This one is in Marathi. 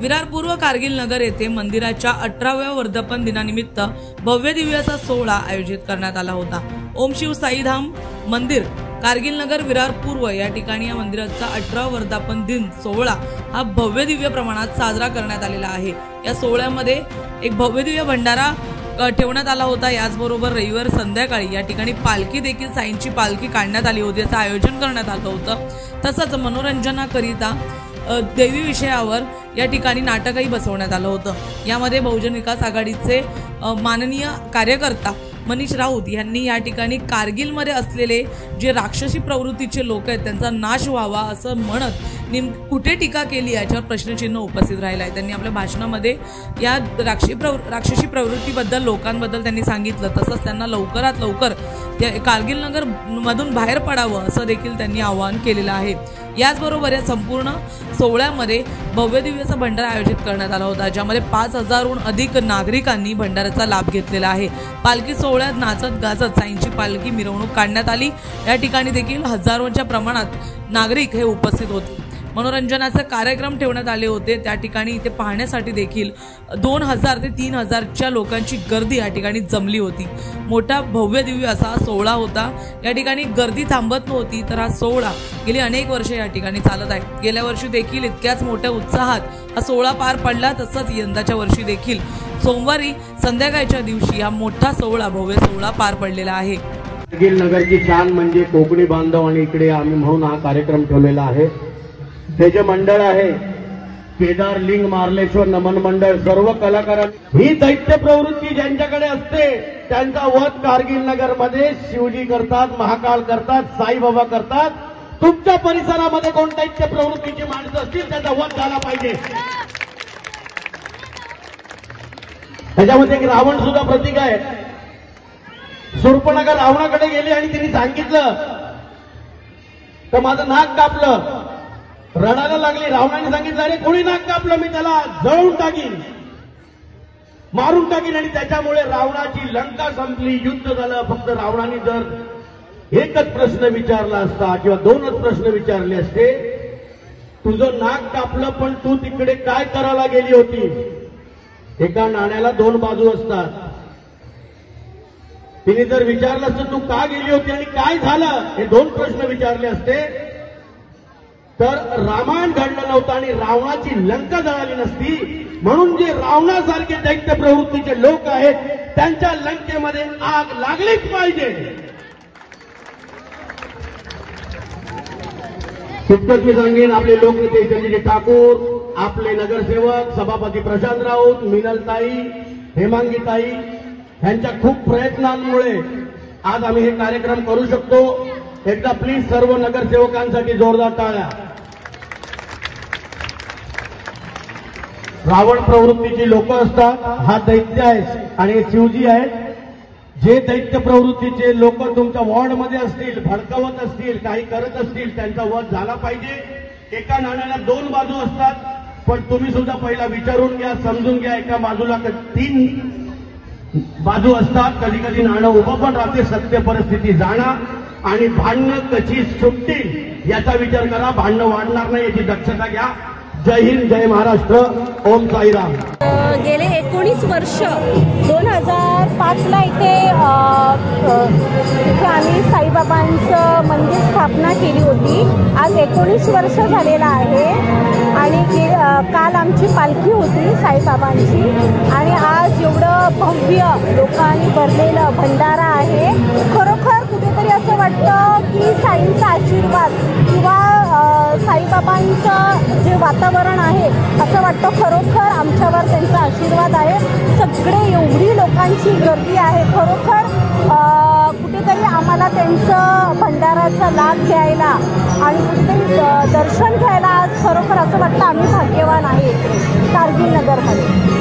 विरार पूर्व कारगिल नगर येथे मंदिराच्या 18व्या वर्धापन दिनानिमित्त भव्य दिव्य असा सोहळा आयोजित करण्यात आला होता। ओम शिव साईधाम मंदिर कारगिल नगर विरार पूर्व या ठिकाणी या मंदिराचा 18वा वर्धापन दिन सोहळा हा भव्य दिव्य प्रमाणात साजरा करण्यात आलेला आहे। या सोहळ्यामध्ये एक भव्य दिव्य भंडारा ठेवण्यात आला होता। याचबरोबर रविवार संध्याकाळी या ठिकाणी पालखी देखील साईंची पालखी काढण्यात आली होती, याचं आयोजन करण्यात आलं होतं। तसंच मनोरंजनाकरिता देवी विषयावर या ठिकाणी नाटकही बसवण्यात आलं होतं। यामध्ये बहुजन विकास आघाडीचे माननीय कार्यकर्ता मनीष राऊत यांनी या ठिकाणी कारगिलमध्ये असलेले जे राक्षसी प्रवृत्तीचे लोक आहेत त्यांचा नाश व्हावा असं म्हणत कुठे टीका केली याच्यावर प्रश्नचिन्ह उपस्थित राहिला आहे। त्यांनी आपल्या भाषणामध्ये या राक्षसी प्रवृत्तीबद्दल लोकांबद्दल त्यांनी सांगितलं। तसंच त्यांना लवकरात लवकर कारगिल नगर मधून बाहेर पडावं असं देखील त्यांनी आवाहन केलेलं आहे। याचबरोबर या संपूर्ण सोहळ्यामध्ये भव्य दिव्यचा भंडारा आयोजित करण्यात आला होता, ज्यामध्ये 5000हून अधिक नागरिकांनी भंडाऱ्याचा लाभ घेतलेला आहे। पालखी सोहळ्यात नाचत गाजत साईंची पालखी मिरवणूक काढण्यात आली। या ठिकाणी देखील हजारोंच्या प्रमाणात नागरिक हे उपस्थित होते। मनोरंजनाचे कार्यक्रम ठेवण्यात आले होते। त्या ठिकाणी इथे पाहण्यासाठी देखील 2000 ते 3000च्या लोकांची गर्दी या ठिकाणी जमली होती। मोठा भव्य दिव्य असा सोहळा होता। या ठिकाणी गर्दी थांबत नव्हती, तर हा सोहळा गेली अनेक वर्षे या ठिकाणी चालत आहे। गेल्या वर्षी देखील इतक्याच मोठ्या उत्साहात हा सोहळा पार पडला। तसंच यंदाच्या वर्षी देखील सोमवारी संध्याकाळच्या दिवशी हा मोठा सोहळा भव्य सोहळा पार पडलेला आहे। कारगिल नगरची शान म्हणजे कोकणी बांधव आणि इकडे आम्ही म्हणून हा कार्यक्रम ठेवलेला आहे। हे जे मंडळ आहे केदार लिंग मार्लेश्वर नमन मंडळ सर्व कलाकारांनी ही दैत्य प्रवृत्ती ज्यांच्याकडे असते त्यांचा वध कारगिल नगर मध्ये शिवजी करतात, महाकाल करतात, साईबाबा करतात। तुमच्या परिसरामध्ये कोण दैत्य प्रवृत्तीची माणसं असतील त्यांचा वध झाला पाहिजे। त्याच्यामध्ये एक रावण सुद्धा प्रतीक आहे। शूर्पणखा रावणाकडे गेली आणि तिने सांगितलं तर माझं नाक कापलं, रडायला लागली। रावणाने सांगितलं अरे कोणी नाक कापलं, मी त्याला जळून टाकीन, मारून टाकीन। आणि त्याच्यामुळे रावणाची लंका संपली, युद्ध झालं। फक्त रावणाने जर एकच प्रश्न विचारला असता किंवा दोनच प्रश्न विचारले असते, तुझं नाक कापलं पण तू तिकडे काय करायला गेली होती? एका नाण्याला दोन बाजू असतात। तिने जर विचारलं असतं तू का गेली होती आणि काय झालं, हे दोन प्रश्न विचारले असते तर रामायण घडलं नव्हतं आणि रावणाची लंका जळाली नसती। म्हणून जे रावणासारखे दैत्य प्रवृत्तीचे लोक आहेत त्यांच्या लंकेमध्ये आग लागलीच पाहिजे। तितकंच मी सांगेन, आपले लोकनेते संजय ठाकूर, आपले नगरसेवक सभापती प्रशांत राऊत, मिनलताई, हेमांगीताई यांच्या खूप प्रयत्नांमुळे आज आम्ही हे कार्यक्रम करू शकतो। एकदा प्लीज सर्व नगरसेवकांसाठी जोरदार टाळ्या। रावण प्रवृत्तीची लोक असतात, हा दैत्य आहे आणि शिवजी आहेत। जे दैत्य प्रवृत्तीचे लोक तुमच्या वॉर्डमध्ये असतील, भडकवत असतील, काही करत असतील, त्यांचा वध झाला पाहिजे। एका नाण्याला दोन बाजू असतात, पण तुम्ही सुद्धा पहिला विचारून घ्या, समजून घ्या। एका बाजूला 3 बाजू असतात, कधी कधी नाणं उभं पण राहते। सत्य परिस्थिती जाणा आणि भांडणं कशी सुटतील याचा विचार करा। भांडणं वाढणार नाही याची दक्षता घ्या। जय हिंद, जय महाराष्ट्र, ओम साईराम। गेले 19 वर्ष 2005ला इथे आम्ही साईबाबांचं मंदिर स्थापना केली होती। आज 19 वर्ष झालेला आहे आणि काल आमची पालखी होती साईबाबांची आणि आज एवढं भव्य लोकांनी भरलेलं भंडारा आहे। खरोखर कुठेतरी असं वाटतं की साईंचा आशीर्वाद किंवा साईबाबांचं जे वातावरण आहे असं वाटतं खरोखर आमच्यावर त्यांचा आशीर्वाद आहे। सगळे एवढी लोकांची गर्दी आहे, खरोखर कुठेतरी आम्हाला त्यांचं भंडाराचा लाभ घ्यायला आणि कुठेतरी दर्शन घ्यायला आज खरोखर असं वाटतं आम्ही भाग्यवान आहे कारगिल नगरमध्ये।